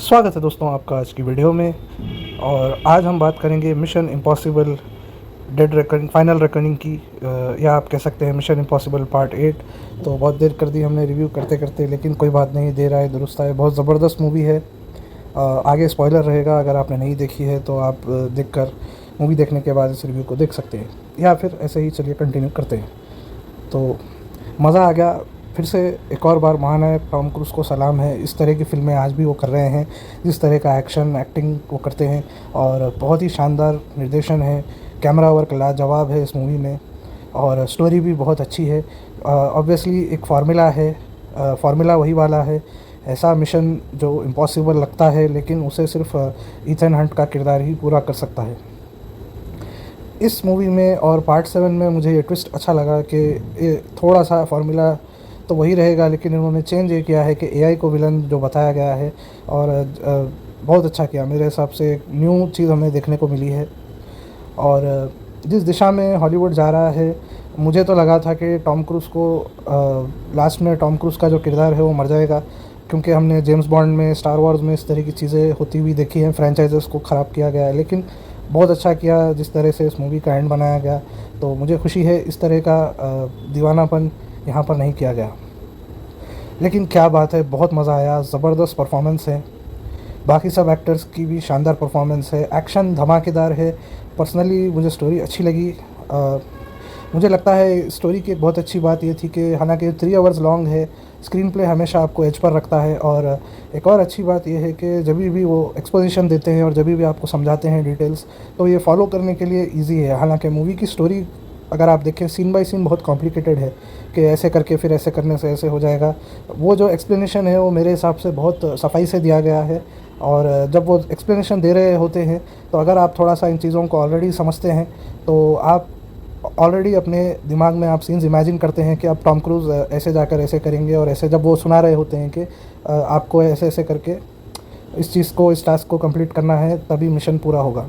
स्वागत है दोस्तों आपका आज की वीडियो में। और आज हम बात करेंगे mission impossible dead reckoning final reckoning की, या आप कह सकते हैं मिशन इम्पॉसिबल पार्ट 8। तो बहुत देर कर दी हमने रिव्यू करते करते, लेकिन कोई बात नहीं, देर आए दुरुस्त आए। बहुत ज़बरदस्त मूवी है। आगे स्पॉइलर रहेगा, अगर आपने नहीं देखी है तो आप देखकर मूवी देखने के बाद इस रिव्यू को देख सकते हैं, या फिर ऐसे ही चलिए कंटिन्यू करते हैं। तो मज़ा आ गया। फिर से एक और बार महानायक टॉम क्रूज़ को सलाम है। इस तरह की फ़िल्में आज भी वो कर रहे हैं, जिस तरह का एक्शन एक्टिंग वो करते हैं, और बहुत ही शानदार निर्देशन है। कैमरा वर्क लाजवाब है इस मूवी में, और स्टोरी भी बहुत अच्छी है। ऑब्वियसली एक फार्मूला है, फार्मूला वही वाला है। ऐसा मिशन जो इम्पॉसिबल लगता है, लेकिन उसे सिर्फ ईथन हंट का किरदार ही पूरा कर सकता है। इस मूवी में और पार्ट 7 में मुझे ये ट्विस्ट अच्छा लगा कि ये थोड़ा सा फार्मूला तो वही रहेगा, लेकिन इन्होंने चेंज ये किया है कि एआई को विलन जो बताया गया है, और बहुत अच्छा किया। मेरे हिसाब से एक न्यू चीज़ हमें देखने को मिली है। और जिस दिशा में हॉलीवुड जा रहा है, मुझे तो लगा था कि टॉम क्रूज़ को लास्ट में टॉम क्रूज़ का जो किरदार है वो मर जाएगा, क्योंकि हमने जेम्स बॉन्ड में, स्टार वॉर्स में इस तरह की चीज़ें होती हुई देखी हैं। फ्रेंचाइजेस को ख़राब किया गया है, लेकिन बहुत अच्छा किया जिस तरह से इस मूवी का एंड बनाया गया। तो मुझे खुशी है इस तरह का दीवानापन यहाँ पर नहीं किया गया। लेकिन क्या बात है, बहुत मज़ा आया। ज़बरदस्त परफॉर्मेंस है, बाकी सब एक्टर्स की भी शानदार परफॉर्मेंस है। एक्शन धमाकेदार है। पर्सनली मुझे स्टोरी अच्छी लगी। मुझे लगता है स्टोरी की एक बहुत अच्छी बात ये थी कि हालांकि 3 आवर्स लॉन्ग है, स्क्रीन प्ले हमेशा आपको एज पर रखता है। और एक और अच्छी बात यह है कि जब भी वो एक्सपोजिशन देते हैं और जब भी आपको समझाते हैं डिटेल्स, तो ये फॉलो करने के लिए इजी है। हालांकि मूवी की स्टोरी अगर आप देखें सीन बाय सीन बहुत कॉम्प्लिकेटेड है, कि ऐसे करके फिर ऐसे करने से ऐसे हो जाएगा। वो जो एक्सप्लेनेशन है वो मेरे हिसाब से बहुत सफाई से दिया गया है। और जब वो एक्सप्लेनेशन दे रहे होते हैं, तो अगर आप थोड़ा सा इन चीज़ों को ऑलरेडी समझते हैं, तो आप ऑलरेडी अपने दिमाग में आप सीन्स इमेजिन करते हैं कि अब टॉम क्रूज़ ऐसे जाकर ऐसे करेंगे, और ऐसे जब वो सुना रहे होते हैं कि आपको ऐसे ऐसे करके इस चीज़ को, इस टास्क को कंप्लीट करना है, तभी मिशन पूरा होगा।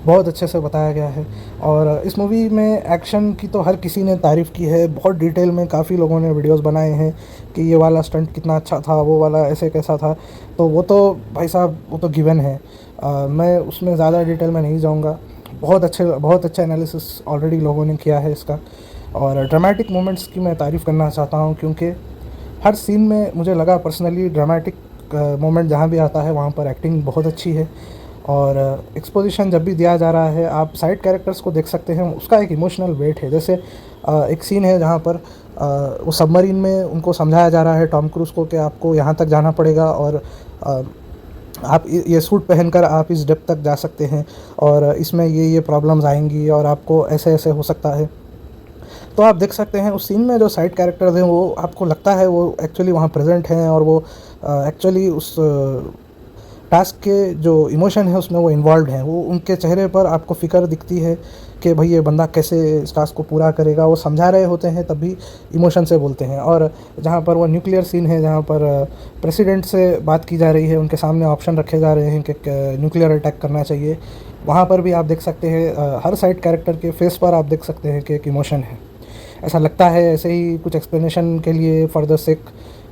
बहुत अच्छे से बताया गया है। और इस मूवी में एक्शन की तो हर किसी ने तारीफ़ की है, बहुत डिटेल में। काफ़ी लोगों ने वीडियोस बनाए हैं कि ये वाला स्टंट कितना अच्छा था, वो वाला ऐसे कैसा था। तो वो तो भाई साहब वो तो गिवन है। मैं उसमें ज़्यादा डिटेल में नहीं जाऊँगा। बहुत अच्छा एनालिसिस ऑलरेडी लोगों ने किया है इसका। और ड्रामेटिक मोमेंट्स की मैं तारीफ़ करना चाहता हूँ, क्योंकि हर सीन में मुझे लगा पर्सनली ड्रामेटिक मोमेंट जहाँ भी आता है वहाँ पर एक्टिंग बहुत अच्छी है। और एक्सपोजिशन जब भी दिया जा रहा है, आप साइड कैरेक्टर्स को देख सकते हैं, उसका एक इमोशनल वेट है। जैसे एक सीन है जहाँ पर वो सबमरीन में उनको समझाया जा रहा है टॉम क्रूज़ को कि आपको यहाँ तक जाना पड़ेगा, और आप ये सूट पहनकर आप इस डेप्थ तक जा सकते हैं, और इसमें ये प्रॉब्लम्स आएंगी, और आपको ऐसे ऐसे हो सकता है। तो आप देख सकते हैं उस सीन में जो साइड कैरेक्टर्स हैं, वो आपको लगता है वो एक्चुअली वहाँ प्रेजेंट हैं, और वो एक्चुअली उस टास्क के जो इमोशन है उसमें वो इन्वॉल्व हैं। वो उनके चेहरे पर आपको फ़िक्र दिखती है कि भाई ये बंदा कैसे इस टास्क को पूरा करेगा। वो समझा रहे होते हैं तभी इमोशन से बोलते हैं। और जहाँ पर वो न्यूक्लियर सीन है, जहाँ पर प्रेसिडेंट से बात की जा रही है, उनके सामने ऑप्शन रखे जा रहे हैं कि न्यूक्लियर अटैक करना चाहिए, वहाँ पर भी आप देख सकते हैं हर साइड कैरेक्टर के फेस पर आप देख सकते हैं कि एक इमोशन है। ऐसा लगता है ऐसे ही कुछ एक्सप्लेनेशन के लिए, फर्दर सेक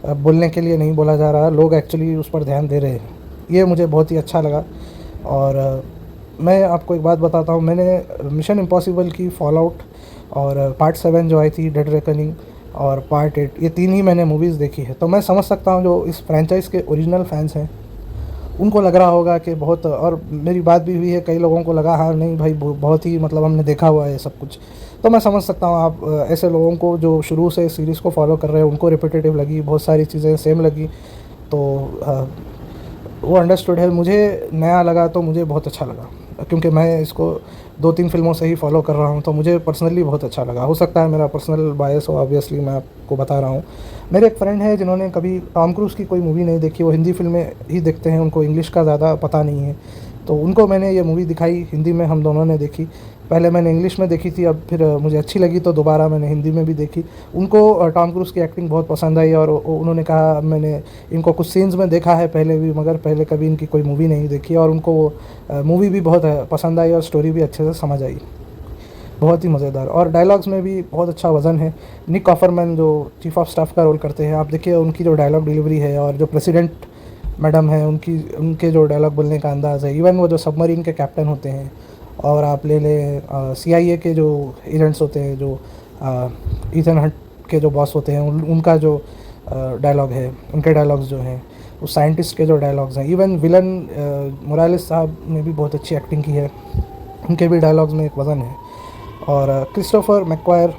बोलने के लिए नहीं बोला जा रहा, लोग एक्चुअली उस पर ध्यान दे रहे हैं। ये मुझे बहुत ही अच्छा लगा। और मैं आपको एक बात बताता हूँ, मैंने मिशन इम्पॉसिबल की फॉल आउट और पार्ट 7 जो आई थी डेड रेकनिंग, और पार्ट 8, ये 3 ही मैंने मूवीज़ देखी है। तो मैं समझ सकता हूँ जो इस फ्रेंचाइज़ के ओरिजिनल फैंस हैं उनको लग रहा होगा कि बहुत, और मेरी बात भी हुई है, कई लोगों को लगा हाँ नहीं भाई बहुत ही मतलब हमने देखा हुआ है सब कुछ। तो मैं समझ सकता हूँ आप ऐसे लोगों को जो शुरू से सीरीज़ को फॉलो कर रहे हैं, उनको रिपीटेटिव लगी, बहुत सारी चीज़ें सेम लगी, तो वो अंडरस्टूड है। मुझे नया लगा तो मुझे बहुत अच्छा लगा, क्योंकि मैं इसको 2-3 फ़िल्मों से ही फॉलो कर रहा हूँ, तो मुझे पर्सनली बहुत अच्छा लगा। हो सकता है मेरा पर्सनल बायस हो, ऑब्वियसली मैं आपको बता रहा हूँ। मेरे एक फ्रेंड है जिन्होंने कभी टॉम क्रूज़ की कोई मूवी नहीं देखी, वो हिंदी फ़िल्में ही देखते हैं, उनको इंग्लिश का ज़्यादा पता नहीं है। तो उनको मैंने ये मूवी दिखाई, हिंदी में हम दोनों ने देखी। पहले मैंने इंग्लिश में देखी थी, अब फिर मुझे अच्छी लगी तो दोबारा मैंने हिंदी में भी देखी। उनको टॉम क्रूज़ की एक्टिंग बहुत पसंद आई, और उन्होंने कहा मैंने इनको कुछ सीन्स में देखा है पहले भी, मगर पहले कभी इनकी कोई मूवी नहीं देखी, और उनको वो मूवी भी बहुत पसंद आई और स्टोरी भी अच्छे से समझ आई। बहुत ही मज़ेदार, और डायलॉग्स में भी बहुत अच्छा वज़न है। निक ऑफरमैन जो चीफ ऑफ स्टाफ का रोल करते हैं, आप देखिए उनकी जो डायलॉग डिलीवरी है, और जो प्रेसिडेंट मैडम है, उनके जो डायलॉग बोलने का अंदाज़ है, इवन वो जो सबमरीन के कैप्टन होते हैं, और आप ले लें CIA के जो एजेंट्स होते हैं, जो ईथन हंट के जो बॉस होते हैं, उनका जो डायलॉग है, उनके डायलॉग्स जो हैं, उस साइंटिस्ट के जो डायलॉग्स हैं, इवन विलन मोरालिस साहब ने भी बहुत अच्छी एक्टिंग की है, उनके भी डायलॉग्स में एक वज़न है। और क्रिस्टोफर मैकक्वायर,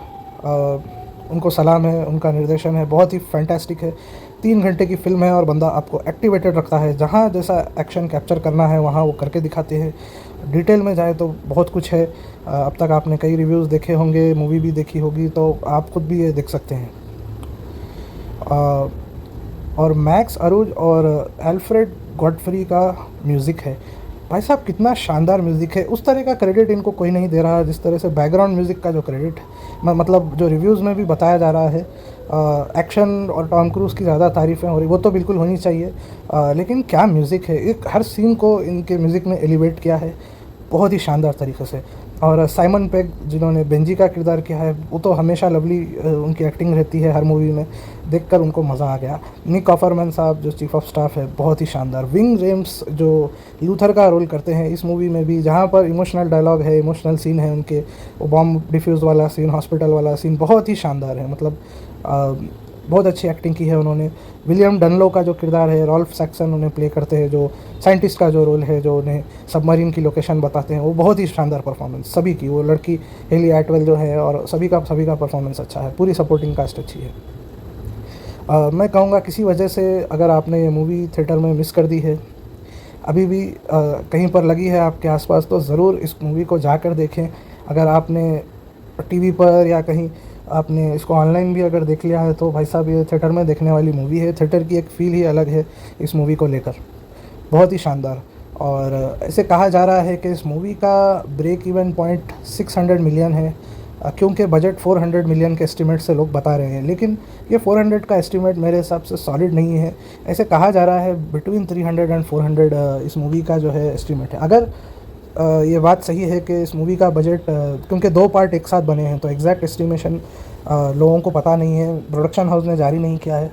उनको सलाम है, उनका निर्देशन है बहुत ही फैंटास्टिक है। 3 घंटे की फ़िल्म है और बंदा आपको एक्टिवेटेड रखता है, जहाँ जैसा एक्शन कैप्चर करना है वहाँ वो करके दिखाते हैं। डिटेल में जाए तो बहुत कुछ है, अब तक आपने कई रिव्यूज़ देखे होंगे, मूवी भी देखी होगी, तो आप खुद भी ये देख सकते हैं। और मैक्स अरूज और एल्फ्रेड गॉडफ्री का म्यूज़िक है, भाई साहब कितना शानदार म्यूज़िक है। उस तरह का क्रेडिट इनको कोई नहीं दे रहा जिस तरह से बैकग्राउंड म्यूज़िक का जो क्रेडिट मतलब जो रिव्यूज़ में भी बताया जा रहा है। एक्शन और टॉम क्रूज़ की ज़्यादा तारीफ़ें हो रही, वो तो बिल्कुल होनी चाहिए, लेकिन क्या म्यूज़िक है, एक हर सीन को इनके म्यूज़िक ने एलिवेट किया है बहुत ही शानदार तरीके से। और साइमन पेग जिन्होंने बेंजी का किरदार किया है, वो तो हमेशा लवली उनकी एक्टिंग रहती है हर मूवी में, देखकर उनको मज़ा आ गया। निक ऑफरमैन साहब जो चीफ ऑफ स्टाफ है, बहुत ही शानदार। विंग जेम्स जो लूथर का रोल करते हैं इस मूवी में भी, जहाँ पर इमोशनल डायलॉग है, इमोशनल सीन है उनके, वो बॉम्ब डिफ्यूज़ वाला सीन, हॉस्पिटल वाला सीन बहुत ही शानदार है। मतलब बहुत अच्छी एक्टिंग की है उन्होंने। विलियम डनलो का जो किरदार है, रॉल्फ सैक्सन उन्हें प्ले करते हैं, जो साइंटिस्ट का जो रोल है, जो उन्हें सबमरीन की लोकेशन बताते हैं, वो बहुत ही शानदार परफॉर्मेंस सभी की। वो लड़की हेली एटवेल जो है, और सभी का परफॉर्मेंस अच्छा है, पूरी सपोर्टिंग कास्ट अच्छी है। मैं कहूँगा किसी वजह से अगर आपने ये मूवी थिएटर में मिस कर दी है, अभी भी कहीं पर लगी है आपके आसपास, तो ज़रूर इस मूवी को जाकर देखें। अगर आपने टीवी पर या कहीं आपने इसको ऑनलाइन भी अगर देख लिया है, तो भाई साहब ये थिएटर में देखने वाली मूवी है। थिएटर की एक फ़ील ही अलग है इस मूवी को लेकर, बहुत ही शानदार। और ऐसे कहा जा रहा है कि इस मूवी का ब्रेक इवन पॉइंट 600 मिलियन है, क्योंकि बजट 400 मिलियन के एस्टिमेट से लोग बता रहे हैं, लेकिन ये 400 का एस्टिमेट मेरे हिसाब से सॉलिड नहीं है। ऐसे कहा जा रहा है बिटवीन 300 एंड 400 इस मूवी का जो है एस्टिमेट है। अगर ये बात सही है कि इस मूवी का बजट, क्योंकि 2 पार्ट एक साथ बने हैं, तो एग्जैक्ट एस्टिमेशन लोगों को पता नहीं है, प्रोडक्शन हाउस ने जारी नहीं किया है।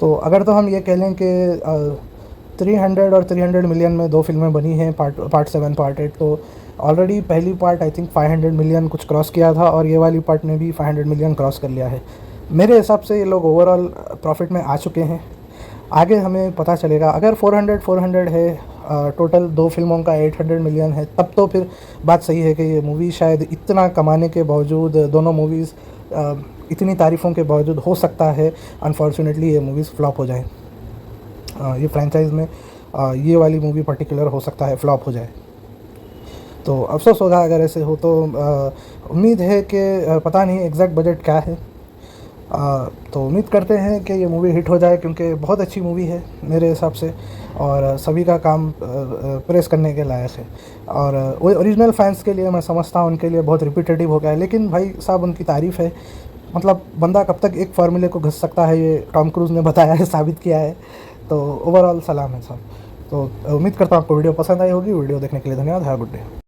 तो अगर तो हम ये कह लें कि 300 और 300 मिलियन में 2 फिल्में बनी हैं, पार्ट 7 पार्ट 8, तो ऑलरेडी पहली पार्ट आई थिंक 500 मिलियन कुछ क्रॉस किया था, और ये वाली पार्ट ने भी 500 मिलियन क्रॉस कर लिया है। मेरे हिसाब से ये लोग ओवरऑल प्रॉफिट में आ चुके हैं। आगे हमें पता चलेगा। अगर 400 है, टोटल 2 फिल्मों का 800 मिलियन है, तब तो फिर बात सही है कि ये मूवी शायद इतना कमाने के बावजूद, दोनों मूवीज़ इतनी तारीफ़ों के बावजूद, हो सकता है अनफॉर्चुनेटली ये मूवीज़ फ्लॉप हो जाए। ये फ्रेंचाइज में ये वाली मूवी पर्टिकुलर हो सकता है फ्लॉप हो जाए, तो अफसोस होगा अगर ऐसे हो। तो उम्मीद है कि पता नहीं एग्जैक्ट बजट क्या है, तो उम्मीद करते हैं कि ये मूवी हिट हो जाए, क्योंकि बहुत अच्छी मूवी है मेरे हिसाब से, और सभी का काम प्रेस करने के लायक है। और ओरिजिनल फैंस के लिए मैं समझता हूँ उनके लिए बहुत रिपीटेटिव हो गया है, लेकिन भाई साहब उनकी तारीफ़ है। मतलब बंदा कब तक एक फार्मूले को घिस सकता है, ये टॉम क्रूज़ ने बताया है, साबित किया है। तो ओवरऑल सलाम है साहब। तो उम्मीद करता हूँ आपको वीडियो पसंद आई होगी। वीडियो देखने के लिए धन्यवाद। Have a good day.